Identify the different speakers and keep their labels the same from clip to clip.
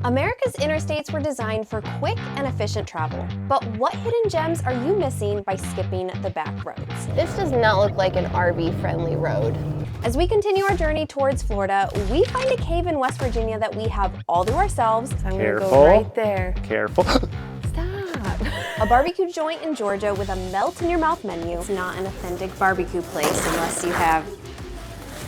Speaker 1: America's interstates were designed for quick and efficient travel. But what hidden gems are you missing by skipping the back roads?
Speaker 2: This does not look like an RV-friendly road.
Speaker 1: As we continue our journey towards Florida, we find a cave in West Virginia that we have all to ourselves.
Speaker 2: So I'm gonna go right there.
Speaker 3: Careful.
Speaker 2: Stop.
Speaker 1: A barbecue joint in Georgia with a melt-in-your-mouth menu. It's not an authentic barbecue place unless you have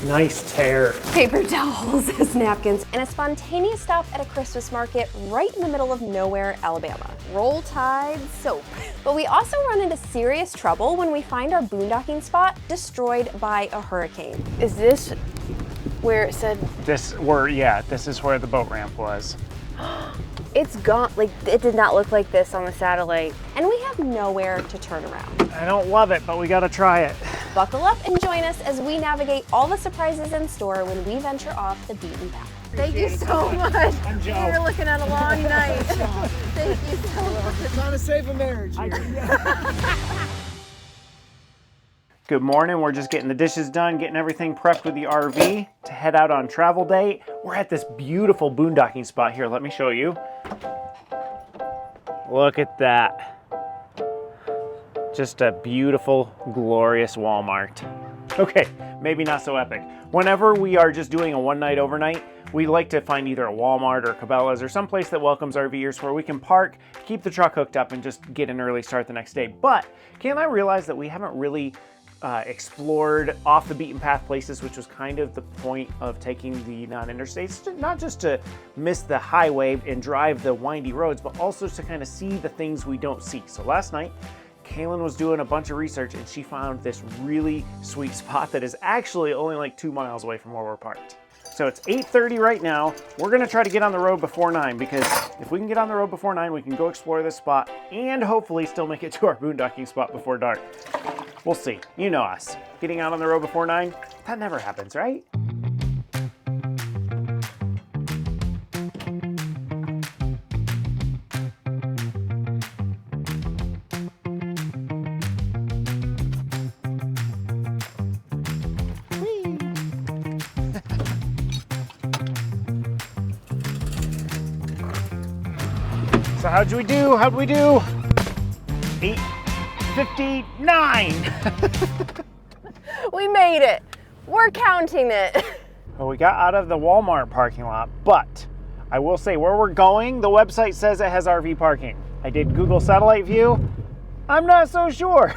Speaker 3: Nice tear.
Speaker 1: paper towels as napkins, and a spontaneous stop at a Christmas market right in the middle of nowhere, Alabama. Roll Tide soap. But we also run into serious trouble when we find our boondocking spot destroyed by a hurricane.
Speaker 2: Is this where it said?
Speaker 3: This is where the boat ramp was.
Speaker 2: It's gone. Like, it did not look like this on the satellite.
Speaker 1: And we have nowhere to turn around.
Speaker 3: I don't love it, but we gotta try it.
Speaker 1: Buckle up and join us as we navigate all the surprises in store when we venture off the beaten path.
Speaker 2: Thank you so much.
Speaker 3: I'm Joe.
Speaker 2: We're looking at a long night. Thank you so much.
Speaker 4: It's not a safe marriage here.
Speaker 3: Good morning, we're just getting the dishes done, getting everything prepped with the RV to head out on travel day. We're at this beautiful boondocking spot here. Let me show you. Look at that. Just a beautiful, glorious Walmart. Okay, maybe not so epic. Whenever we are just doing a one night overnight, we like to find either a Walmart or Cabela's or someplace that welcomes RVers where we can park, keep the truck hooked up, and just get an early start the next day. But Kayla and I realized that we haven't really explored off the beaten path places, which was kind of the point of taking the non-interstates, not just to miss the highway and drive the windy roads, but also to kind of see the things we don't see. So last night, Kalyn was doing a bunch of research and she found this really sweet spot that is actually only like 2 miles away from where we're parked. So it's 8:30 right now. We're gonna try to get on the road before 9 because if we can get on the road before 9, we can go explore this spot and hopefully still make it to our boondocking spot before dark. We'll see. You know us. Getting out on the road before 9, that never happens, right? So how'd we do? 8:59.
Speaker 2: We made it. We're counting it.
Speaker 3: Well, we got out of the Walmart parking lot, but I will say where we're going, the website says it has RV parking. I did Google satellite view. I'm not so sure.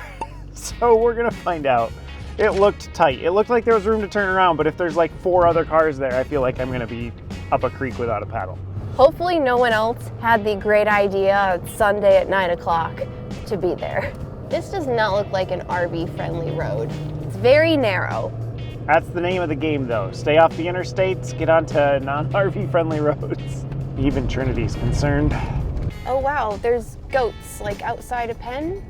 Speaker 3: So we're gonna find out. It looked tight. It looked like there was room to turn around, but if there's like 4 other cars there, I feel like I'm gonna be up a creek without a paddle.
Speaker 2: Hopefully no one else had the great idea Sunday at 9 o'clock to be there. This does not look like an RV-friendly road. It's very narrow.
Speaker 3: That's the name of the game though. Stay off the interstates, get onto non-RV friendly roads. Even Trinity's concerned.
Speaker 2: Oh wow, there's goats like outside a pen.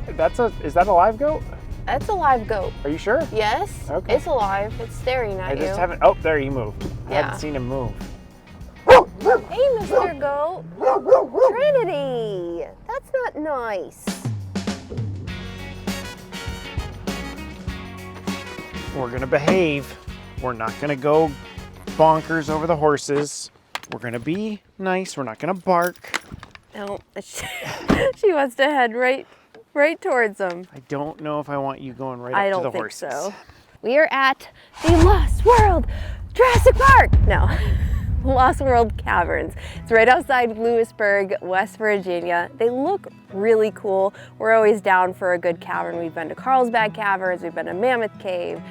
Speaker 3: Is that a live goat?
Speaker 2: That's a live goat.
Speaker 3: Are you sure?
Speaker 2: Yes,
Speaker 3: Okay.
Speaker 2: it's alive. It's staring at
Speaker 3: I just
Speaker 2: you.
Speaker 3: haven't, oh, there he moved. I
Speaker 2: Yeah.
Speaker 3: haven't seen him move.
Speaker 2: Hey, Mr. Goat. Trinity, that's not nice.
Speaker 3: We're gonna behave. We're not gonna go bonkers over the horses. We're gonna be nice. We're not gonna bark.
Speaker 2: No, she wants to head right towards them.
Speaker 3: I don't know if I want you going right up to the horses.
Speaker 2: I don't think so. We are at the Lost World Jurassic Park. No, Lost World Caverns. It's right outside Lewisburg, West Virginia. They look really cool. We're always down for a good cavern. We've been to Carlsbad Caverns. We've been to Mammoth Cave.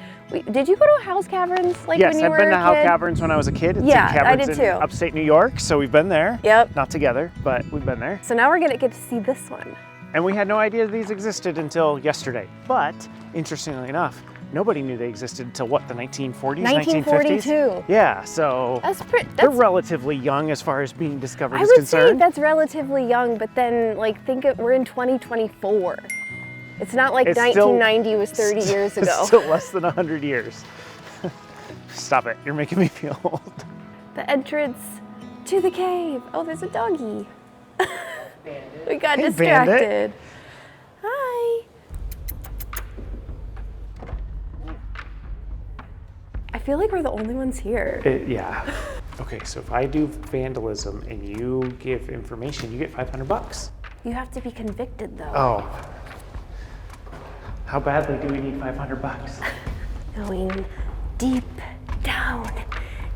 Speaker 2: Did you go to House Caverns when you were a kid?
Speaker 3: Yes, I've been to House Caverns when I was a kid. It's
Speaker 2: Yeah,
Speaker 3: in Caverns
Speaker 2: I did too.
Speaker 3: in upstate New York, so we've been there.
Speaker 2: Yep.
Speaker 3: Not together, but we've been there.
Speaker 2: So now we're gonna get to see this one.
Speaker 3: And we had no idea these existed until yesterday. But interestingly enough, nobody knew they existed until what, the 1940s,
Speaker 2: 1942.
Speaker 3: 1950s? Yeah, so they're relatively young as far as being discovered is concerned.
Speaker 2: I would say that's relatively young, but then we're in 2024. It's not like 1990 was 30 years ago.
Speaker 3: It's still less than 100 years. Stop it, you're making me feel old.
Speaker 2: The entrance to the cave. Oh, there's a doggy. We got distracted.
Speaker 3: Bandit.
Speaker 2: Hi. I feel like we're the only ones here.
Speaker 3: Yeah. Okay, so if I do vandalism and you give information, you get 500 bucks.
Speaker 2: You have to be convicted though.
Speaker 3: Oh. How badly do we need 500 bucks?
Speaker 2: Going deep down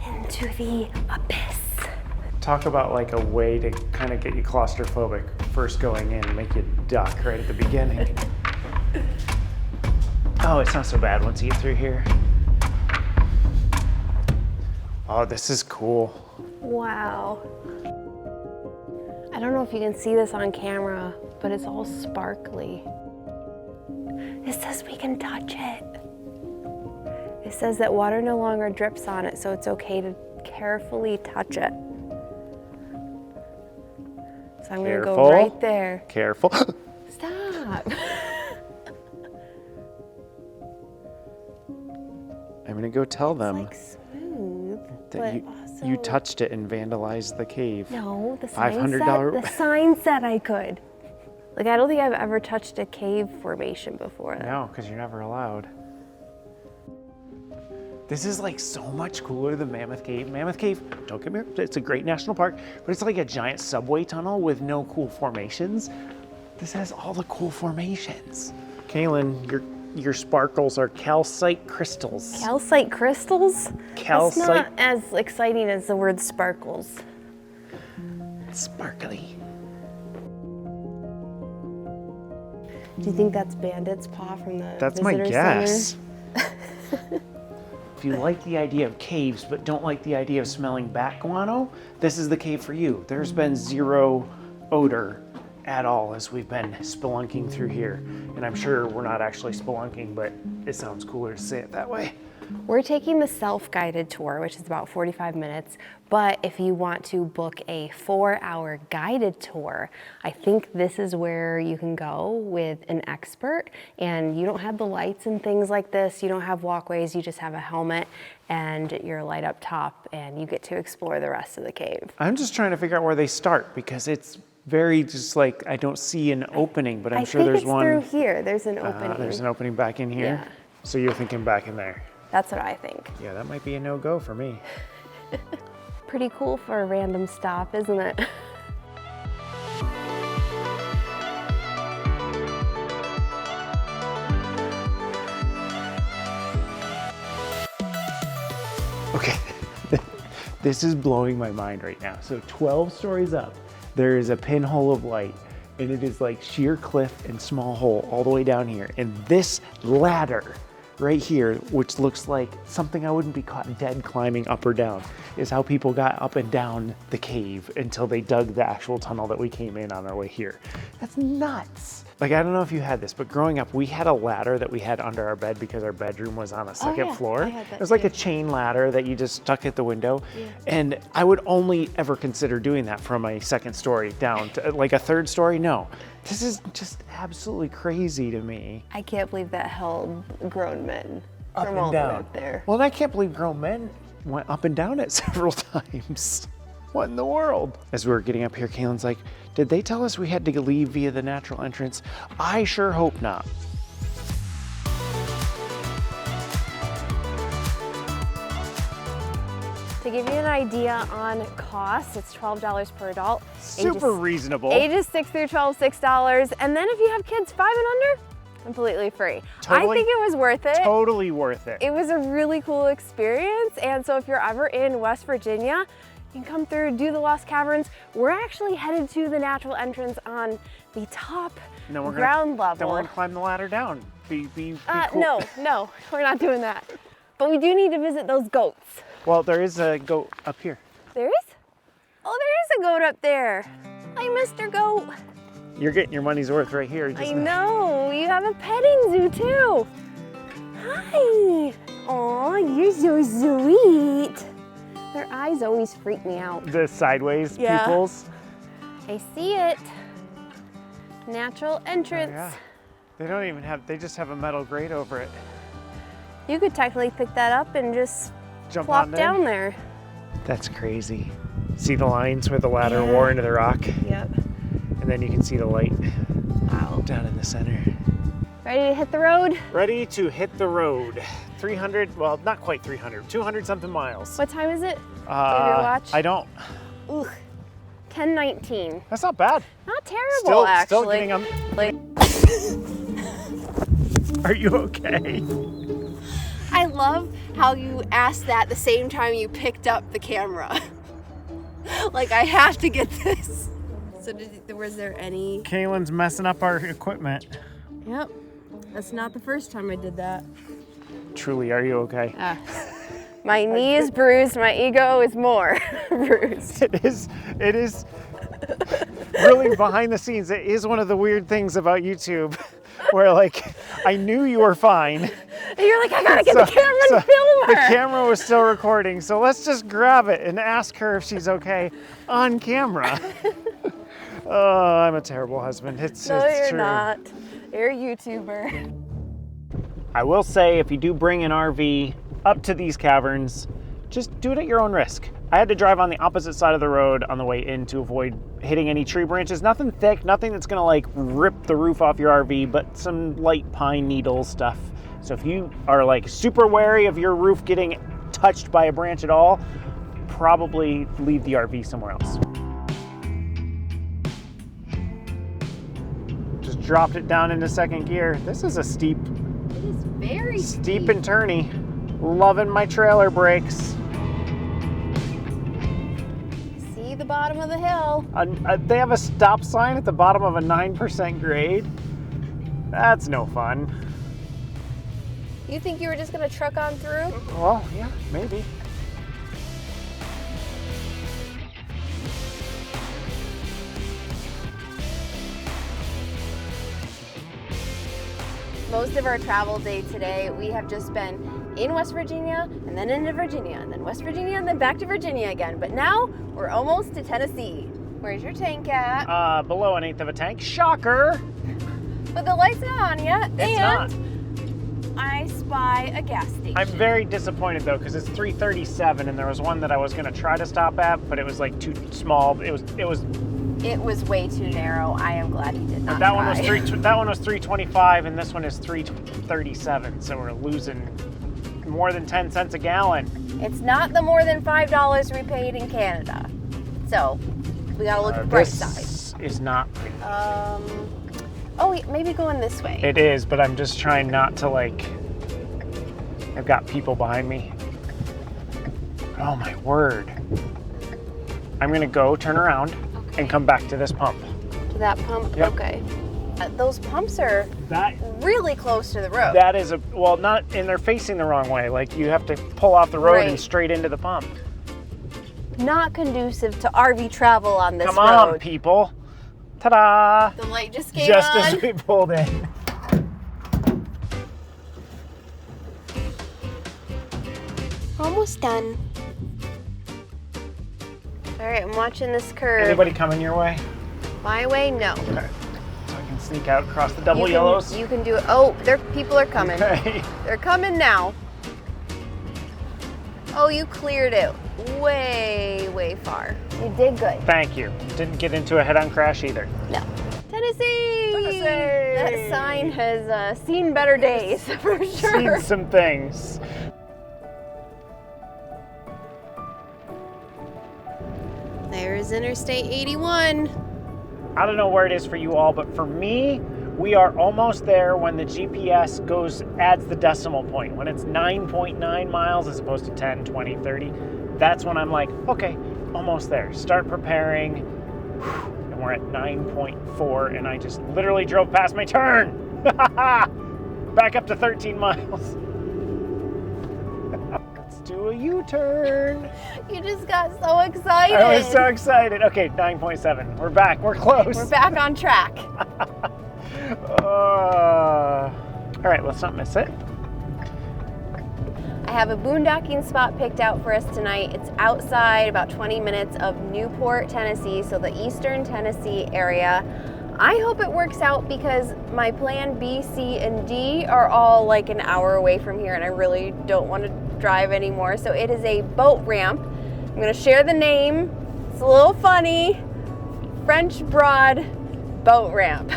Speaker 2: into the abyss.
Speaker 3: Talk about like a way to kind of get you claustrophobic first going in and make you duck right at the beginning. Oh, it's not so bad once you get through here. Oh, this is cool.
Speaker 2: Wow. I don't know if you can see this on camera, but it's all sparkly. It says we can touch it. It says that water no longer drips on it, so it's okay to carefully touch it. So I'm gonna go right there.
Speaker 3: Careful.
Speaker 2: Stop.
Speaker 3: I'm gonna go tell them
Speaker 2: Like smooth,
Speaker 3: that
Speaker 2: but
Speaker 3: you
Speaker 2: also...
Speaker 3: touched it and vandalized the cave.
Speaker 2: No, the sign
Speaker 3: $500
Speaker 2: said, the sign said I could. Like, I don't think I've ever touched a cave formation before.
Speaker 3: No, because you're never allowed. This is like so much cooler than Mammoth Cave. Mammoth Cave, don't get me wrong, it's a great national park, but it's like a giant subway tunnel with no cool formations. This has all the cool formations. Kalyn, your sparkles are calcite crystals.
Speaker 2: Calcite crystals?
Speaker 3: Calcite.
Speaker 2: That's not as exciting as the word sparkles.
Speaker 3: Sparkly.
Speaker 2: Do you think that's Bandit's paw from the
Speaker 3: That's my
Speaker 2: visitor
Speaker 3: guess.
Speaker 2: center?
Speaker 3: If you like the idea of caves but don't like the idea of smelling bat guano, this is the cave for you. There's been zero odor at all as we've been spelunking through here. And I'm sure we're not actually spelunking, but it sounds cooler to say it that way.
Speaker 2: We're taking the self-guided tour, which is about 45 minutes, but if you want to book a 4-hour guided tour, I think this is where you can go with an expert, and you don't have the lights and things like this, you don't have walkways, you just have a helmet and your light up top, and you get to explore the rest of the cave.
Speaker 3: I'm just trying to figure out where they start because it's very just like, I don't see an opening, but I'm sure there's one.
Speaker 2: I think it's through here, there's an opening.
Speaker 3: There's an opening back in here?
Speaker 2: Yeah.
Speaker 3: So you're thinking back in there?
Speaker 2: That's what I think.
Speaker 3: Yeah, that might be a no-go for me.
Speaker 2: Pretty cool for a random stop, isn't it?
Speaker 3: Okay, this is blowing my mind right now. So 12 stories up, there is a pinhole of light, and it is like sheer cliff and small hole all the way down here. And this ladder right here, which looks like something I wouldn't be caught dead climbing up or down, is how people got up and down the cave until they dug the actual tunnel that we came in on our way here. That's nuts. Like, I don't know if you had this, but growing up, we had a ladder that we had under our bed because our bedroom was on a second floor.
Speaker 2: I had that
Speaker 3: it was like
Speaker 2: too.
Speaker 3: a chain ladder that you just stuck at the window. Yeah. And I would only ever consider doing that from a second story down to like a third story. No, this is just absolutely crazy to me.
Speaker 2: I can't believe that held grown men
Speaker 3: Up
Speaker 2: from
Speaker 3: and
Speaker 2: all the way
Speaker 3: down.
Speaker 2: up there.
Speaker 3: Well, and I can't believe grown men went up and down it several times. What in the world? As we were getting up here, Kalyn's like, did they tell us we had to leave via the natural entrance? I sure hope not.
Speaker 2: To give you an idea on cost, it's $12 per adult.
Speaker 3: Super reasonable.
Speaker 2: Ages 6 through 12, $6. And then if you have kids 5 and under, completely free.
Speaker 3: Totally,
Speaker 2: I think it was worth it.
Speaker 3: Totally worth it.
Speaker 2: It was a really cool experience. And so if you're ever in West Virginia, you can come through, do the Lost Caverns. We're actually headed to the natural entrance on the top ground level.
Speaker 3: Then we're gonna climb the ladder down. Be cool.
Speaker 2: No, we're not doing that. But we do need to visit those goats.
Speaker 3: Well, there is a goat up here.
Speaker 2: There is? Oh, there is a goat up there. Hi, Mr. Goat.
Speaker 3: You're getting your money's worth right here.
Speaker 2: I know, you have a petting zoo too. Hi. Aw, you're so sweet. Their eyes always freak me out.
Speaker 3: The sideways
Speaker 2: Yeah.
Speaker 3: pupils.
Speaker 2: I see it. Natural entrance.
Speaker 3: Oh, yeah. They don't even have, they just have a metal grate over it.
Speaker 2: You could technically pick that up and just
Speaker 3: Jump
Speaker 2: plop
Speaker 3: on
Speaker 2: down there.
Speaker 3: That's crazy. See the lines where the ladder
Speaker 2: Yeah.
Speaker 3: wore into the rock?
Speaker 2: Yep.
Speaker 3: And then you can see the light
Speaker 2: Wow.
Speaker 3: down in the center.
Speaker 2: Ready to hit the road?
Speaker 3: Ready to hit the road. 300, well, not quite 300, 200 something miles.
Speaker 2: What time is it? Your watch?
Speaker 3: I don't.
Speaker 2: Ooh, 10:19.
Speaker 3: That's not bad.
Speaker 2: Not terrible,
Speaker 3: Still
Speaker 2: actually.
Speaker 3: getting on.
Speaker 2: Like,
Speaker 3: Are you okay?
Speaker 2: I love how you asked that the same time you picked up the camera. Like, I have to get this. So was there any?
Speaker 3: Kalyn's messing up our equipment.
Speaker 2: Yep. That's not the first time I did that.
Speaker 3: Truly, are you okay?
Speaker 2: My knee is bruised, my ego is more bruised.
Speaker 3: It is really behind the scenes. It is one of the weird things about YouTube where like, I knew you were fine.
Speaker 2: And you're like, I gotta get the camera and film her.
Speaker 3: The camera was still recording, so let's just grab it and ask her if she's okay on camera. Oh, I'm a terrible husband. It's
Speaker 2: you're
Speaker 3: true.
Speaker 2: not. You're a YouTuber.
Speaker 3: I will say, if you do bring an RV up to these caverns, just do it at your own risk. I had to drive on the opposite side of the road on the way in to avoid hitting any tree branches. Nothing thick, nothing that's gonna like rip the roof off your RV, but some light pine needle stuff. So if you are like super wary of your roof getting touched by a branch at all, probably leave the RV somewhere else. Just dropped it down into second gear. This is a steep,
Speaker 2: It is very
Speaker 3: steep and turny. Loving my trailer brakes.
Speaker 2: See the bottom of the hill.
Speaker 3: They have a stop sign at the bottom of a 9% grade. That's no fun.
Speaker 2: You think you were just gonna truck on through?
Speaker 3: Well, yeah, maybe.
Speaker 2: Most of our travel day today, we have just been in West Virginia, and then into Virginia, and then West Virginia, and then back to Virginia again. But now, we're almost to Tennessee. Where's your tank at?
Speaker 3: Below 1/8 of a tank. Shocker!
Speaker 2: But the light's not on yet,
Speaker 3: It's
Speaker 2: and
Speaker 3: not.
Speaker 2: I spy a gas station.
Speaker 3: I'm very disappointed though, because it's 3:37, and there was one that I was gonna try to stop at, but it was like too small. It was
Speaker 2: way too narrow. I am glad he did not
Speaker 3: that
Speaker 2: try.
Speaker 3: That one was 325, and this one is 337. So we're losing more than 10 cents a gallon.
Speaker 2: It's not the more than $5 we paid in Canada. So, we gotta look at the bright side.
Speaker 3: This is not.
Speaker 2: Oh, wait, maybe going this way.
Speaker 3: It is, but I'm just trying not to like. I've got people behind me. Oh my word! I'm gonna go turn around and come back to this pump.
Speaker 2: To that pump?
Speaker 3: Yep.
Speaker 2: Okay. Those pumps are
Speaker 3: That
Speaker 2: really close to the road.
Speaker 3: that is not, and they're facing the wrong way. Like you have to pull off the road
Speaker 2: Right.
Speaker 3: and straight into the pump.
Speaker 2: Not conducive to RV travel on this
Speaker 3: Come
Speaker 2: road.
Speaker 3: on, people! Ta-da!
Speaker 2: The light just came
Speaker 3: Just
Speaker 2: on.
Speaker 3: as we pulled in.
Speaker 2: Almost done. All right, I'm watching this curve.
Speaker 3: Anybody coming your way?
Speaker 2: My way? No.
Speaker 3: Okay. So I can sneak out across the double
Speaker 2: You
Speaker 3: yellows.
Speaker 2: can do it. Oh, people are coming.
Speaker 3: Okay.
Speaker 2: They're coming now. Oh, you cleared it way, way far. You did good.
Speaker 3: Thank you. Didn't get into a head-on crash either.
Speaker 2: No. Tennessee!
Speaker 3: Tennessee!
Speaker 2: That sign has seen better days, for sure.
Speaker 3: Seen some things.
Speaker 2: There's Interstate 81.
Speaker 3: I don't know where it is for you all, but for me, we are almost there when the GPS adds the decimal point. When it's 9.9 miles as opposed to 10, 20, 30, that's when I'm like, okay, almost there. Start preparing. And we're at 9.4, and I just literally drove past my turn. Back up to 13 miles. Let's do a U-turn.
Speaker 2: You just got so excited.
Speaker 3: I was so excited. Okay, 9.7. We're back. We're close.
Speaker 2: We're back on track.
Speaker 3: All right, let's not miss it.
Speaker 2: I have a boondocking spot picked out for us tonight. It's outside about 20 minutes of Newport, Tennessee, so the eastern Tennessee area. I hope it works out because my plan B, C, and D are all like an hour away from here and I really don't want to drive anymore. So it is a boat ramp. I'm gonna share the name. It's a little funny. French Broad Boat Ramp.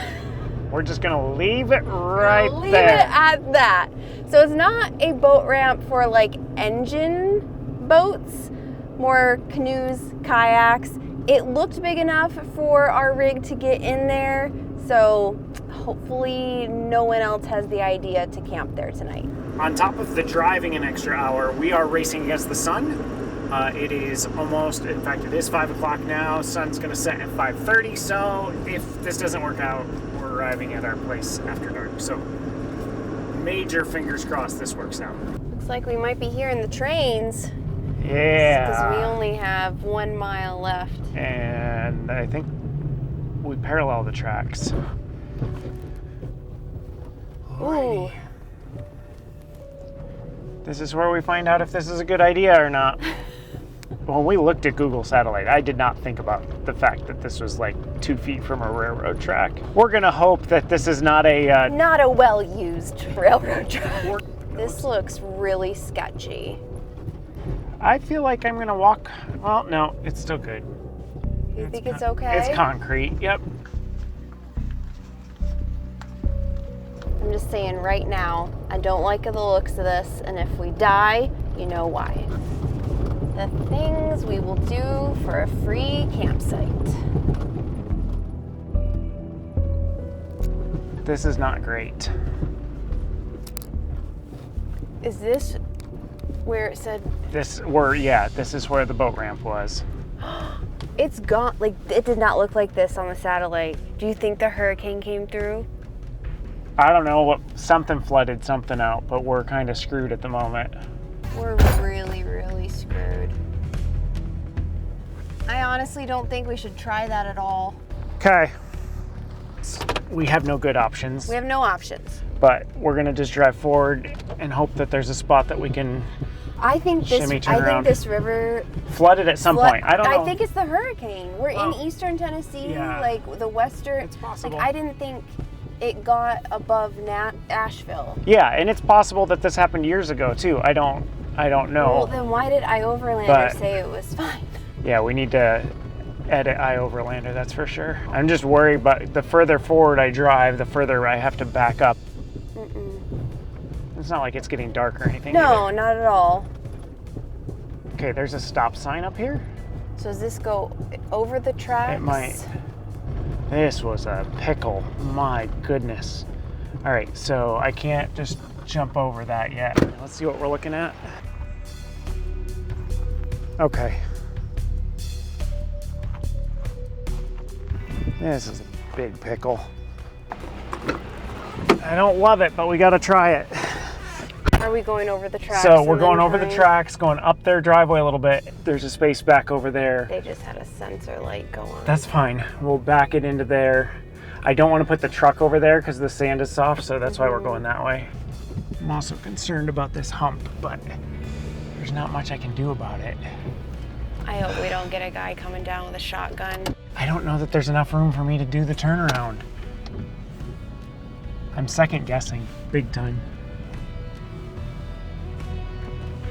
Speaker 3: We're just gonna leave it right
Speaker 2: Leave
Speaker 3: there.
Speaker 2: it at that. So it's not a boat ramp for like engine boats, more canoes, kayaks. It looked big enough for our rig to get in there, so hopefully no one else has the idea to camp there tonight.
Speaker 3: On top of the driving an extra hour, we are racing against the sun. It is almost, in fact, it is 5 o'clock now. Sun's gonna set at 5:30, so if this doesn't work out, we're arriving at our place after dark. So major fingers crossed this works out.
Speaker 2: Looks like we might be hearing the trains.
Speaker 3: Yeah.
Speaker 2: Because we only have 1 mile left.
Speaker 3: And I think we parallel the tracks.
Speaker 2: Ooh.
Speaker 3: This is where we find out if this is a good idea or not. When we looked at Google Satellite, I did not think about the fact that this was like 2 feet from a railroad track. We're gonna hope that this is not a...
Speaker 2: Not a well-used railroad track. This looks really sketchy.
Speaker 3: I feel like I'm gonna walk... Well, no, it's still good.
Speaker 2: You think it's okay?
Speaker 3: It's concrete, yep.
Speaker 2: I'm just saying right now, I don't like the looks of this, and if we die, you know why. The things we will do for a free campsite.
Speaker 3: This is not great.
Speaker 2: Is this where it said?
Speaker 3: This is where the boat ramp was.
Speaker 2: It's gone. Like, it did not look like this on the satellite. Do you think the hurricane came through?
Speaker 3: I don't know, something flooded something out, but we're kind of screwed at the moment.
Speaker 2: We're really, really screwed. I honestly don't think we should try that at all.
Speaker 3: Okay. We have no good options.
Speaker 2: We have no options.
Speaker 3: But we're gonna just drive forward and hope that there's a spot that we can
Speaker 2: I think this river
Speaker 3: flooded at some point. I don't know.
Speaker 2: I think it's the hurricane. We're in eastern Tennessee, like the western.
Speaker 3: It's possible.
Speaker 2: Like, I didn't think it got above Asheville.
Speaker 3: Yeah, and it's possible that this happened years ago too. I don't know.
Speaker 2: Well, then why did iOverlander say it was fine?
Speaker 3: Yeah, we need to edit iOverlander, that's for sure. I'm just worried, but the further forward I drive, the further I have to back up. It's not like it's getting dark or anything.
Speaker 2: No,
Speaker 3: either.
Speaker 2: not at all.
Speaker 3: Okay, there's a stop sign up here.
Speaker 2: So does this go over the tracks?
Speaker 3: It might. This was a pickle. My goodness. All right, so I can't just jump over that yet. Let's see what we're looking at. Okay. This is a big pickle. I don't love it, but we gotta try it.
Speaker 2: Are we going over the tracks?
Speaker 3: So we're going over the tracks, going up their driveway a little bit. There's a space back over there.
Speaker 2: They just had a sensor light go on.
Speaker 3: That's fine. We'll back it into there. I don't want to put the truck over there because the sand is soft, so that's why we're going that way. I'm also concerned about this hump, but there's not much I can do about it.
Speaker 2: I hope we don't get a guy coming down with a shotgun.
Speaker 3: I don't know that there's enough room for me to do the turnaround. I'm second guessing, big time.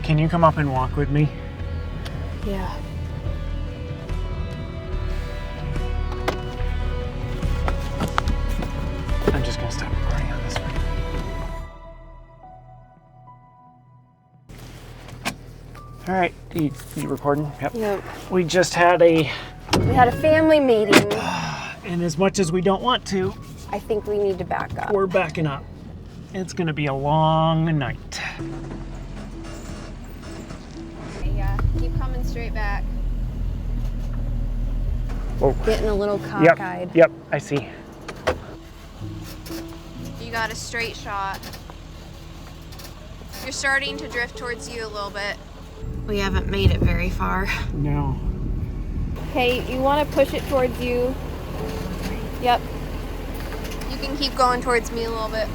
Speaker 3: Can you come up and walk with me?
Speaker 2: Yeah.
Speaker 3: I'm just gonna stop recording on this one. All right, you recording? Yep.
Speaker 2: Yep.
Speaker 3: We just had a...
Speaker 2: We had a family meeting.
Speaker 3: And as much as we don't want to,
Speaker 2: I think we need to back up.
Speaker 3: we're backing up. It's gonna be a long night.
Speaker 2: Yeah, keep coming straight back.
Speaker 3: Whoa.
Speaker 2: Getting a little cockeyed.
Speaker 3: Yep, I see.
Speaker 2: You got a straight shot. You're starting to drift towards you a little bit. We haven't made it very far.
Speaker 3: No.
Speaker 2: Okay, you want to push it towards you. Yep. You can keep going towards me a little bit.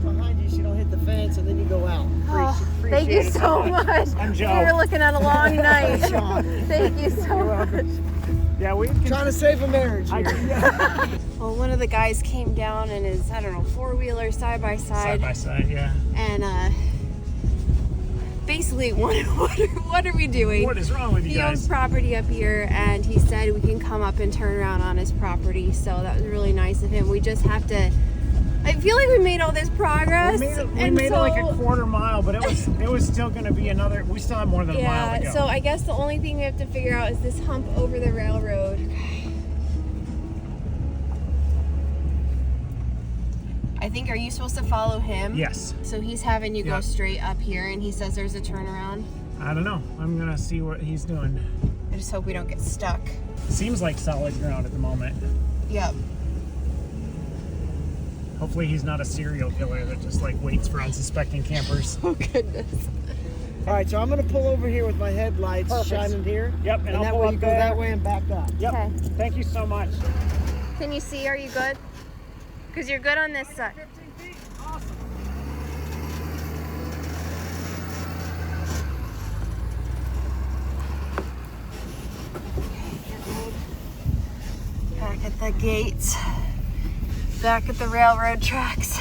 Speaker 4: Behind you so you don't hit the fence and then you go out.
Speaker 2: Thank you so much.
Speaker 3: I'm Joe.
Speaker 2: We were looking at a long night.
Speaker 4: Sean.
Speaker 2: Thank you so much.
Speaker 3: Yeah, we
Speaker 4: Trying to save a marriage here.
Speaker 2: Well, one of the guys came down in his, I don't know, four-wheeler side by
Speaker 3: side,
Speaker 2: side,
Speaker 3: yeah.
Speaker 2: and basically, what are we doing?
Speaker 3: What is wrong with you
Speaker 2: He owns
Speaker 3: guys?
Speaker 2: property up here, and he said we can come up and turn around on his property. So that was really nice of him. We just have to. I feel like we made all this progress.
Speaker 3: We made it like a quarter mile, but it was still going to be another. We still have more than a mile to go.
Speaker 2: So I guess the only thing we have to figure out is this hump over the railroad. I think, are you supposed to follow him?
Speaker 3: Yes.
Speaker 2: So he's having you go
Speaker 3: Yeah.
Speaker 2: straight up here, and he says there's a turnaround.
Speaker 3: I don't know. I'm gonna see what he's doing.
Speaker 2: I just hope we don't get stuck.
Speaker 3: Seems like solid ground at the moment.
Speaker 2: Yep.
Speaker 3: Hopefully he's not a serial killer that just like waits for unsuspecting campers.
Speaker 2: Oh goodness.
Speaker 4: All right, so I'm gonna pull over here with my headlights shining here.
Speaker 3: Yep, and I'll
Speaker 4: that
Speaker 3: pull
Speaker 4: way
Speaker 3: up
Speaker 4: you go
Speaker 3: there.
Speaker 4: that way and back up.
Speaker 3: Yep.
Speaker 2: Okay.
Speaker 3: Thank you so much.
Speaker 2: Can you see? Are you good? Because you're good on this side.
Speaker 3: 15 feet. Awesome.
Speaker 2: Back at the gates. Back at the railroad tracks.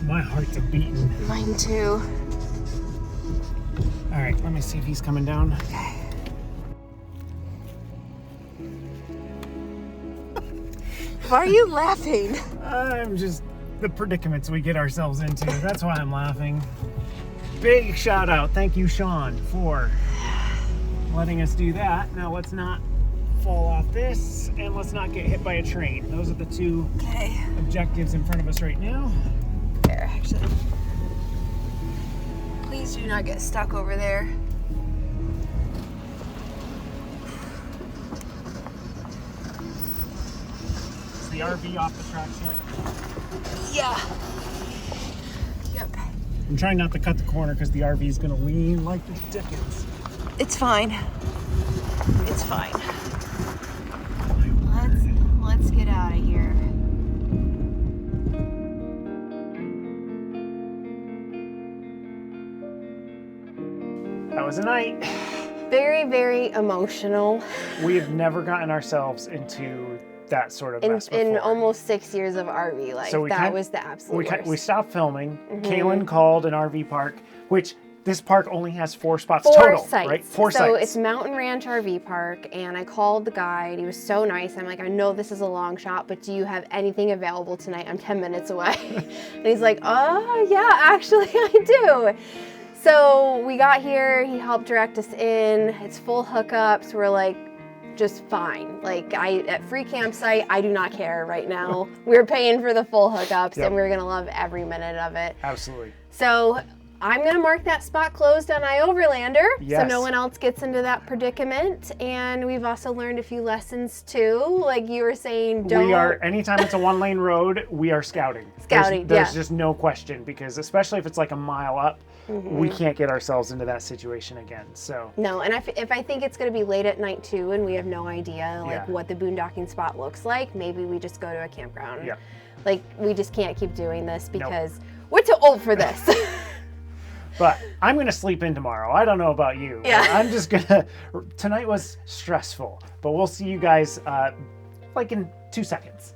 Speaker 3: My heart's a beating.
Speaker 2: Mine too.
Speaker 3: All right, let me see if he's coming down.
Speaker 2: Why are you laughing?
Speaker 3: I'm just the predicaments we get ourselves into. That's why I'm laughing. Big shout out. Thank you, Sean, for letting us do that. Now let's not fall off this and let's not get hit by a train. Those are the two objectives in front of us right now.
Speaker 2: There, actually. Please do not get stuck over there.
Speaker 3: Is the RV off the tracks yet?
Speaker 2: Yeah. Yep.
Speaker 3: I'm trying not to cut the corner because the RV is going to lean like the dickens.
Speaker 2: It's fine. It's fine. Let's get out of here.
Speaker 3: That was a night.
Speaker 2: Very, very emotional.
Speaker 3: We have never gotten ourselves into that sort of mess before.
Speaker 2: In almost 6 years of RV life,
Speaker 3: So
Speaker 2: that was the absolute worst.
Speaker 3: We stopped filming.
Speaker 2: Mm-hmm.
Speaker 3: Kalyn called an RV park, which this park only has 4 spots
Speaker 2: Four
Speaker 3: total,
Speaker 2: sites.
Speaker 3: right? 4
Speaker 2: so
Speaker 3: sites.
Speaker 2: it's Mountain Ranch RV Park, and I called the guide. He was so nice. I'm like, I know this is a long shot, but do you have anything available tonight? I'm 10 minutes away. And he's like, oh, yeah, actually I do. So we got here, he helped direct us in. It's full hookups. We're like, just fine. Like at free campsite, I do not care right now. We're paying for the full hookups, and we're gonna love every minute of it.
Speaker 3: Absolutely.
Speaker 2: So I'm gonna mark that spot closed on iOverlander, so
Speaker 3: Yes.
Speaker 2: no one else gets into that predicament. And we've also learned a few lessons too, like you were saying. Don't.
Speaker 3: We are, anytime it's a 1-lane road, we are scouting.
Speaker 2: Scouting,
Speaker 3: There's
Speaker 2: yeah.
Speaker 3: just no question, because especially if it's like a mile up,
Speaker 2: Mm-hmm.
Speaker 3: we can't get ourselves into that situation again. So
Speaker 2: No, and if I think it's going to be late at night too, and we have no idea like
Speaker 3: Yeah.
Speaker 2: what the boondocking spot looks like, maybe we just go to a campground.
Speaker 3: Yeah.
Speaker 2: Like we just can't keep doing this because we're too old for this.
Speaker 3: But I'm going to sleep in tomorrow. I don't know about you.
Speaker 2: Yeah.
Speaker 3: I'm just going to... Tonight was stressful, but we'll see you guys like in 2 seconds.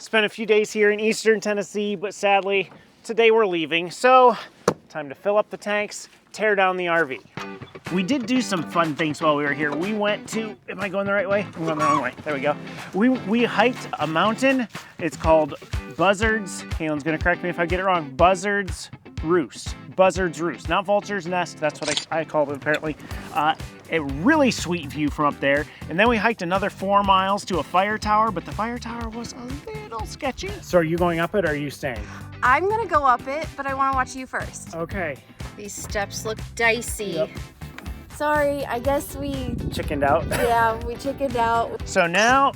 Speaker 3: Spent a few days here in eastern Tennessee, but sadly, today we're leaving. So, time to fill up the tanks, tear down the RV. We did do some fun things while we were here. We went to, am I going the right way? I'm going the wrong way. There we go. We hiked a mountain. It's called Buzzard's. Kalyn's gonna correct me if I get it wrong. Buzzard's Roost. Buzzard's Roost, not Vulture's Nest. That's what I called it apparently. A really sweet view from up there. And then we hiked another 4 miles to a fire tower, but the fire tower was a little sketchy. So are you going up it or are you staying?
Speaker 2: I'm going to go up it, but I want to watch you first.
Speaker 3: Okay.
Speaker 2: These steps look dicey.
Speaker 3: Yep.
Speaker 2: Sorry, I guess we
Speaker 3: Chickened out.
Speaker 2: chickened out.
Speaker 3: So now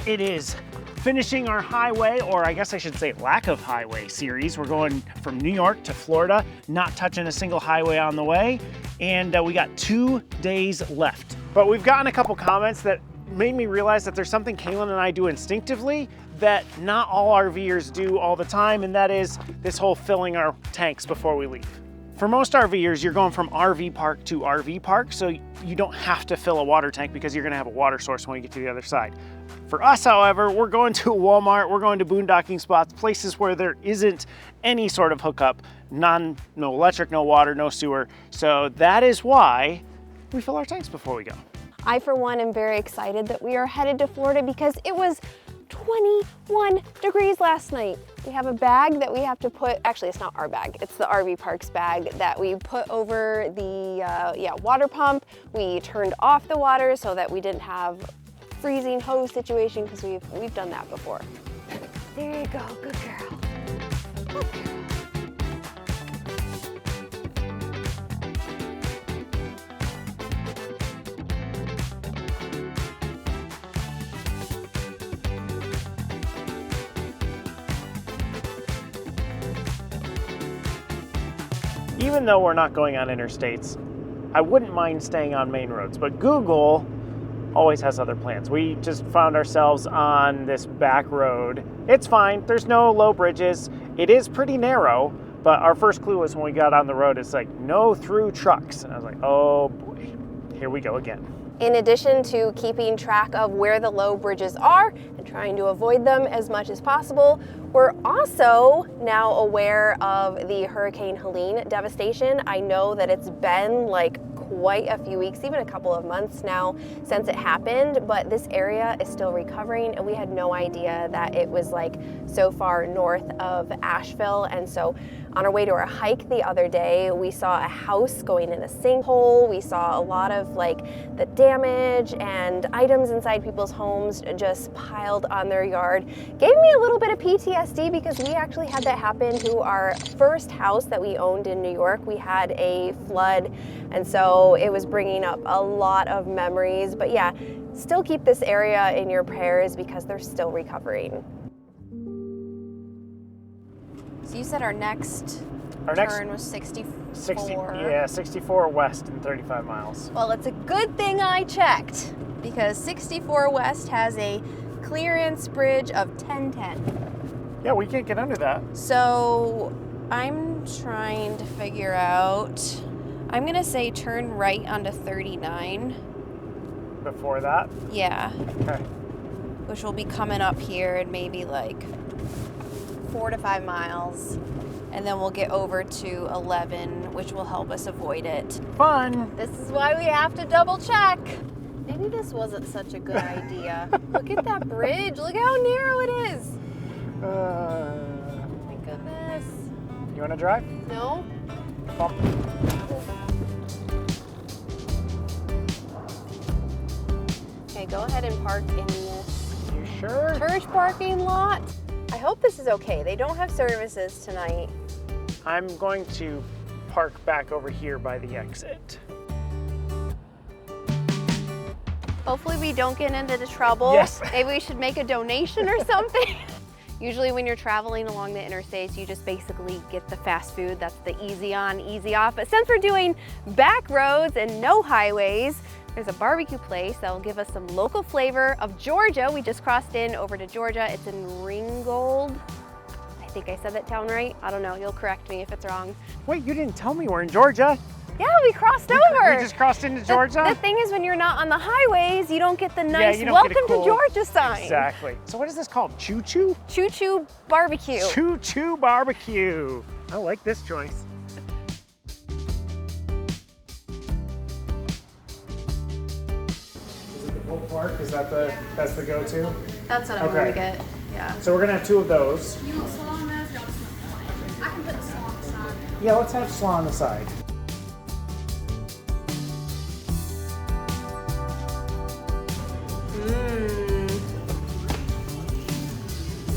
Speaker 3: it is finishing our highway, or I guess I should say lack of highway series. We're going from New York to Florida, not touching a single highway on the way. And we got 2 days left. But we've gotten a couple comments that made me realize that there's something Kalyn and I do instinctively that not all RVers do all the time, and that is this whole filling our tanks before we leave. For most RVers, you're going from RV park to RV park, so you don't have to fill a water tank because you're gonna have a water source when you get to the other side. For us, however, we're going to Walmart, we're going to boondocking spots, places where there isn't any sort of hookup, no electric, no water, no sewer. So that is why we fill our tanks before we go.
Speaker 1: I, for one, am very excited that we are headed to Florida because it was 21 degrees last night. We have a bag that we have to put, actually it's not our bag, it's the RV Parks bag that we put over the water pump. We turned off the water so that we didn't have freezing hose situation because we've done that before. There you go, good girl. Good girl.
Speaker 3: Even though we're not going on interstates, I wouldn't mind staying on main roads, but Google always has other plans. We just found ourselves on this back road. It's fine, there's no low bridges. It is pretty narrow, but our first clue was when we got on the road, it's like, no through trucks. And I was like, oh boy, here we go again.
Speaker 1: In addition to keeping track of where the low bridges are and trying to avoid them as much as possible, we're also now aware of the Hurricane Helene devastation. I know that it's been like quite a few weeks, even a couple of months now since it happened, but this area is still recovering and we had no idea that it was like so far north of Asheville. And so on our way to our hike the other day, we saw a house going in a sinkhole. We saw a lot of like the damage and items inside people's homes just piled on their yard. Gave me a little bit of PTSD because we actually had that happen to our first house that we owned in New York. We had a flood, and so it was bringing up a lot of memories. But yeah, still keep this area in your prayers because they're still recovering. So you said our next turn was 64.
Speaker 3: Yeah, 64 west and 35 miles.
Speaker 1: Well, it's a good thing I checked because 64 west has a clearance bridge of 1010.
Speaker 3: Yeah, we can't get under that.
Speaker 1: So I'm trying to figure out, I'm gonna say turn right onto 39.
Speaker 3: Before that?
Speaker 1: Yeah.
Speaker 3: Okay.
Speaker 1: Which will be coming up here in maybe like 4 to 5 miles. And then we'll get over to 11, which will help us avoid it.
Speaker 3: Fun!
Speaker 1: This is why we have to double check. Maybe this wasn't such a good idea. Look at that bridge. Look how narrow it is. My goodness.
Speaker 3: You want to drive?
Speaker 1: No?
Speaker 3: Bump.
Speaker 1: Okay, go ahead and park in this
Speaker 3: You sure?
Speaker 1: church parking lot. I hope this is okay. They don't have services tonight.
Speaker 3: I'm going to park back over here by the exit.
Speaker 1: Hopefully we don't get into the trouble.
Speaker 3: Yes.
Speaker 1: Maybe we should make a donation or something. Usually when you're traveling along the interstates, you just basically get the fast food. That's the easy on, easy off. But since we're doing back roads and no highways, there's a barbecue place that will give us some local flavor of Georgia. We just crossed in over to Georgia. It's in Ringgold. I think I said that town right. I don't know, you'll correct me if it's wrong.
Speaker 3: Wait, you didn't tell me we're in Georgia.
Speaker 1: Yeah, we crossed over.
Speaker 3: We just crossed into Georgia?
Speaker 1: The thing is, when you're not on the highways, you don't get the nice
Speaker 3: you don't
Speaker 1: welcome
Speaker 3: get a cool,
Speaker 1: to Georgia sign.
Speaker 3: Exactly. So what is this called? Choo Choo?
Speaker 1: Choo Choo Barbecue.
Speaker 3: Choo Choo Barbecue. I like this choice. Is it the pulled pork? Is that that's the go-to?
Speaker 1: That's what I'm
Speaker 3: Okay.
Speaker 1: gonna get. Yeah.
Speaker 3: So we're gonna have 2 of those.
Speaker 5: You want slaw on those? You want some? I can put the slaw on the side.
Speaker 3: Yeah, let's have slaw on the side.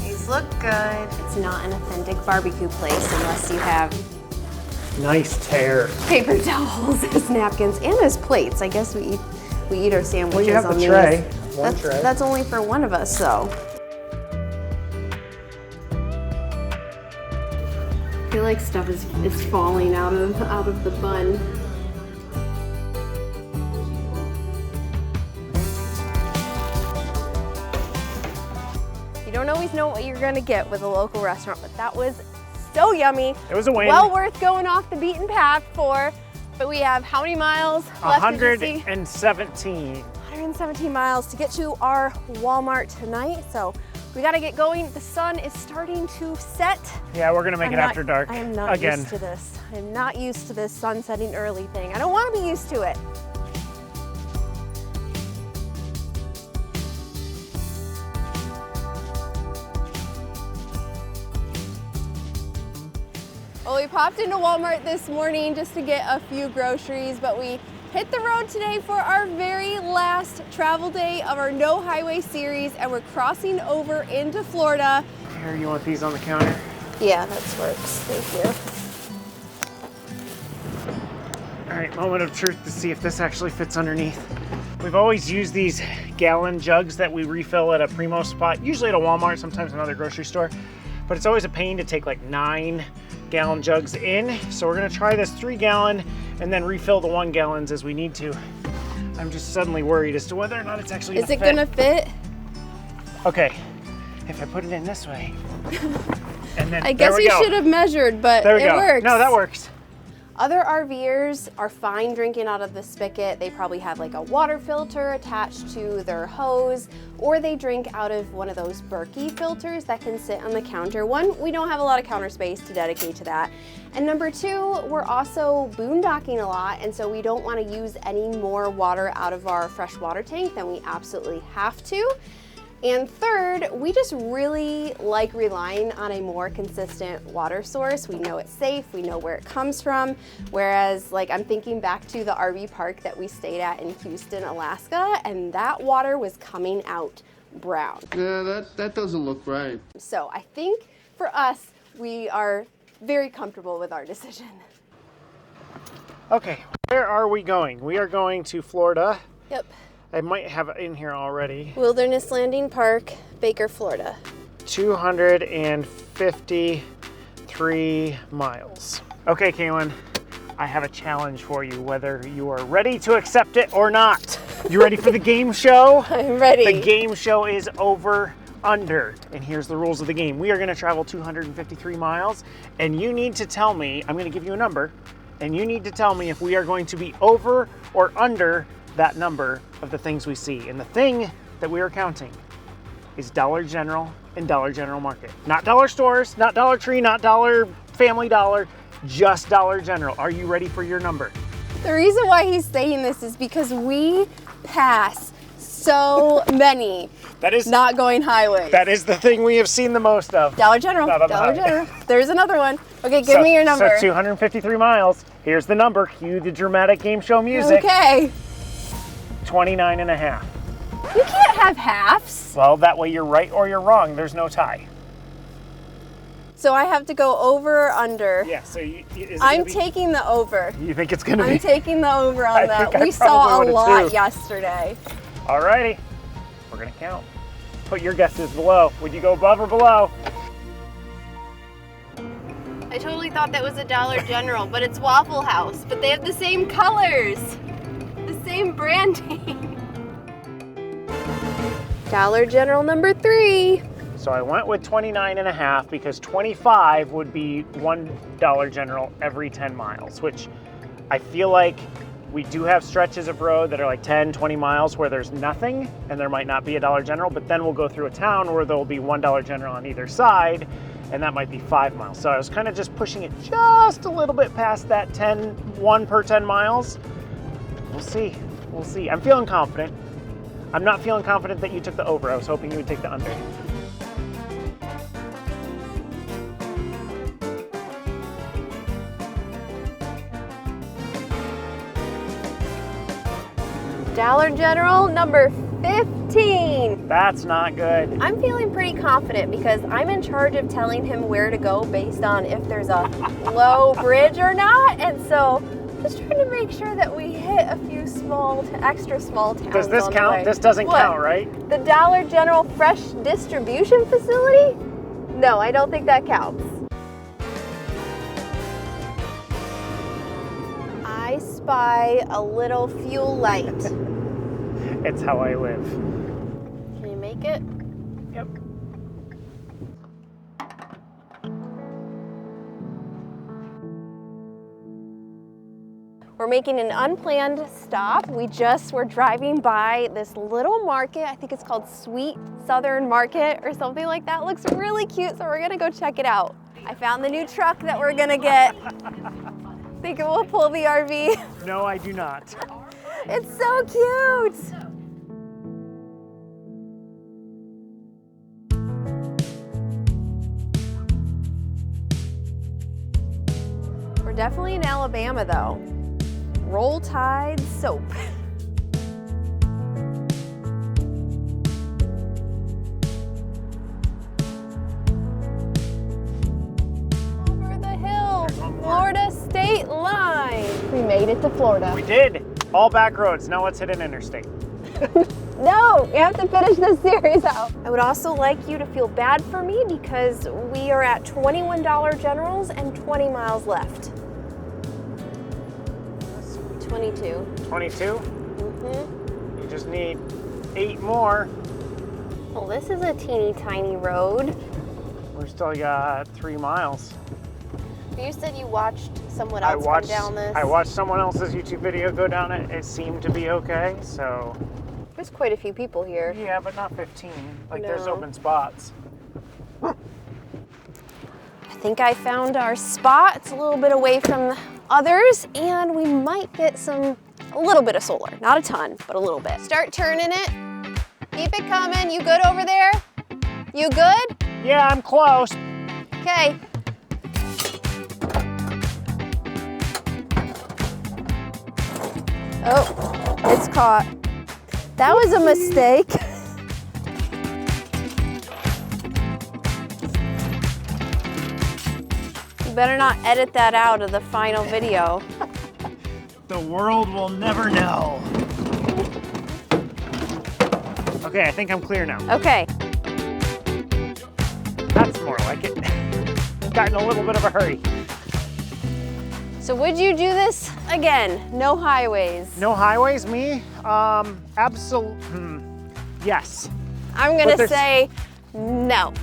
Speaker 1: These look good. It's not an authentic barbecue place unless you have
Speaker 3: Nice tear.
Speaker 1: paper towels as napkins and as plates. I guess we eat our sandwiches
Speaker 3: Well, you have
Speaker 1: on
Speaker 3: the
Speaker 1: these.
Speaker 3: tray. One tray.
Speaker 1: That's only for one of us, though. I feel like stuff is falling out of the bun. You don't always know what you're gonna get with a local restaurant, but that was so yummy.
Speaker 3: It was a win.
Speaker 1: Well worth going off the beaten path for. But we have how many miles left? Did you see?
Speaker 3: 117.
Speaker 1: 117 miles to get to our Walmart tonight, so we gotta get going. The sun is starting to set.
Speaker 3: Yeah, we're gonna make it after dark.
Speaker 1: I am not
Speaker 3: again.
Speaker 1: used to this. I am not used to this sun setting early thing. I don't want to be used to it. Well, we popped into Walmart this morning just to get a few groceries, but we hit the road today for our very last travel day of our No Highway series, and we're crossing over into Florida.
Speaker 3: Here, you want these on the counter?
Speaker 1: Yeah, that works. Thank you.
Speaker 3: All right, moment of truth to see if this actually fits underneath. We've always used these gallon jugs that we refill at a Primo spot, usually at a Walmart, sometimes another grocery store, but it's always a pain to take like 9-gallon jugs in. So we're gonna try this 3-gallon and then refill the 1 gallons as we need to. I'm just suddenly worried as to whether or not it's actually
Speaker 1: Is it gonna fit?
Speaker 3: Okay, if I put it in this way, and then
Speaker 1: I guess we should have measured, but it works.
Speaker 3: No, that works.
Speaker 1: Other RVers are fine drinking out of the spigot. They probably have like a water filter attached to their hose, or they drink out of one of those Berkey filters that can sit on the counter. One, we don't have a lot of counter space to dedicate to that. And number two, we're also boondocking a lot, and so we don't want to use any more water out of our freshwater tank than we absolutely have to. And third, we just really like relying on a more consistent water source. We know it's safe, we know where it comes from. Whereas, like, I'm thinking back to the RV park that we stayed at in Houston, Alaska, and that water was coming out brown.
Speaker 6: Yeah, that doesn't look right.
Speaker 1: So I think for us, we are very comfortable with our decision.
Speaker 3: Okay, where are we going? We are going to Florida.
Speaker 1: Yep.
Speaker 3: I might have it in here already.
Speaker 1: Wilderness Landing Park, Baker, Florida.
Speaker 3: 253 miles. Okay, Kalyn, I have a challenge for you, whether you are ready to accept it or not. You ready for the game show?
Speaker 1: I'm ready.
Speaker 3: The game show is over under, and here's the rules of the game. We are gonna travel 253 miles, and you need to tell me, I'm gonna give you a number, and you need to tell me if we are going to be over or under that number of the things we see. And the thing that we are counting is Dollar General and Dollar General Market. Not dollar stores, not Dollar Tree, not Dollar Family Dollar, just Dollar General. Are you ready for your number?
Speaker 1: The reason why he's saying this is because we pass so many
Speaker 3: That is
Speaker 1: not going highways.
Speaker 3: That is the thing we have seen the most of.
Speaker 1: Dollar General,
Speaker 3: Not on the
Speaker 1: Dollar
Speaker 3: highway.
Speaker 1: General. There's another one. Okay, give me your number.
Speaker 3: So 253 miles. Here's the number. Cue the dramatic game show music.
Speaker 1: Okay.
Speaker 3: 29 and a half.
Speaker 1: You can't have halves.
Speaker 3: Well, that way you're right or you're wrong. There's no tie.
Speaker 1: So I have to go over or under.
Speaker 3: Yeah, so is it
Speaker 1: I'm
Speaker 3: gonna be-
Speaker 1: taking the over.
Speaker 3: You think it's gonna be?
Speaker 1: I'm taking the over on
Speaker 3: I
Speaker 1: that.
Speaker 3: think I
Speaker 1: We saw
Speaker 3: probably
Speaker 1: a
Speaker 3: would
Speaker 1: lot
Speaker 3: too.
Speaker 1: yesterday.
Speaker 3: Alrighty, we're gonna count. Put your guesses below. Would you go above or below?
Speaker 1: I totally thought that was a Dollar General, but it's Waffle House. But they have the same colors, the same branding. Dollar General number 3.
Speaker 3: So I went with 29 and a half because 25 would be one Dollar General every 10 miles, which I feel like we do have stretches of road that are like 10, 20 miles where there's nothing and there might not be a Dollar General, but then we'll go through a town where there'll be one Dollar General on either side, and that might be 5 miles. So I was kind of just pushing it just a little bit past that 1 per 10 miles. We'll see, we'll see. I'm feeling confident. I'm not feeling confident that you took the over. I was hoping you would take the under.
Speaker 1: Dollar General number 15.
Speaker 3: That's not good.
Speaker 1: I'm feeling pretty confident because I'm in charge of telling him where to go based on if there's a low bridge or not. And so just trying to make sure that we hit a few extra small towns.
Speaker 3: Does this
Speaker 1: on the
Speaker 3: count?
Speaker 1: way.
Speaker 3: This doesn't
Speaker 1: What?
Speaker 3: count, right?
Speaker 1: The Dollar General Fresh Distribution Facility? No, I don't think that counts. I spy a little fuel light.
Speaker 3: It's how I live.
Speaker 1: Can you make it?
Speaker 3: Yep.
Speaker 2: We're making an unplanned stop. We just were driving by this little market. I think it's called Sweet Southern Market or something like that. It looks really cute, so we're gonna go check it out. I found the new truck that we're gonna get. Think it will pull the RV?
Speaker 3: No, I do not.
Speaker 2: It's so cute. We're definitely in Alabama though. Roll Tide soap. Over the hill, Florida state line. We made it to Florida.
Speaker 3: We did. All back roads. Now let's hit an interstate.
Speaker 2: No, we have to finish this series out. I would also like you to feel bad for me because we are at $21 Generals and 20 miles left. 22.
Speaker 3: 22?
Speaker 2: Mm-hmm.
Speaker 3: You just need 8 more.
Speaker 2: Well, this is a teeny tiny road.
Speaker 3: We still got 3 miles.
Speaker 2: You said you watched someone else come down this.
Speaker 3: I watched someone else's YouTube video go down it. It seemed to be okay, so.
Speaker 2: There's quite a few people here.
Speaker 3: Yeah, but not 15. Like, there's
Speaker 2: No.
Speaker 3: open spots.
Speaker 2: I think I found our spot. It's a little bit away from the others, and we might get a little bit of solar. Not a ton, but a little bit. Start turning it. Keep it coming. You good over there? You good?
Speaker 3: Yeah, I'm close.
Speaker 2: Okay. Oh, it's caught. That was a mistake. You better not edit that out of the final video.
Speaker 3: The world will never know. Okay, I think I'm clear now.
Speaker 2: Okay.
Speaker 3: That's more like it. Got in a little bit of a hurry.
Speaker 2: So would you do this again? No highways.
Speaker 3: No highways, me? Yes.
Speaker 2: I'm gonna say no.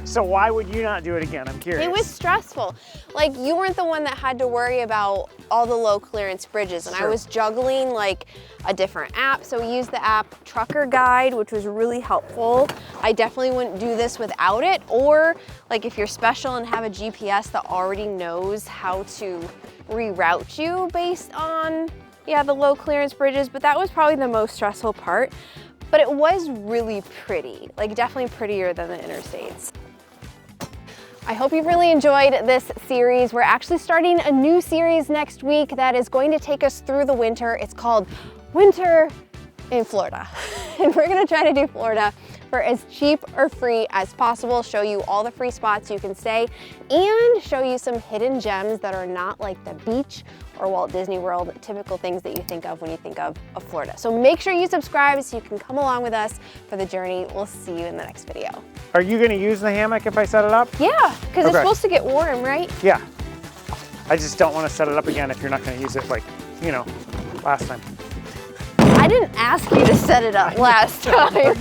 Speaker 3: So why would you not do it again? I'm curious.
Speaker 2: It was stressful. Like, you weren't the one that had to worry about all the low clearance bridges, and I was juggling like a different app. So we used the app Trucker Guide, which was really helpful. I definitely wouldn't do this without it, or like if you're special and have a GPS that already knows how to reroute you based on, yeah, the low clearance bridges, but that was probably the most stressful part. But it was really pretty, like definitely prettier than the interstates. I hope you've really enjoyed this series. We're actually starting a new series next week that is going to take us through the winter. It's called Winter in Florida. And we're gonna try to do Florida for as cheap or free as possible, show you all the free spots you can stay, and show you some hidden gems that are not like the beach or Walt Disney World, typical things that you think of when you think of Florida. So make sure you subscribe so you can come along with us for the journey. We'll see you in the next video.
Speaker 3: Are you gonna use the hammock if I set it up?
Speaker 2: Yeah, because it's
Speaker 3: Okay.
Speaker 2: supposed to get warm, right?
Speaker 3: Yeah. I just don't want to set it up again if you're not gonna use it like, you know, last time.
Speaker 2: I didn't ask you to set it up last time.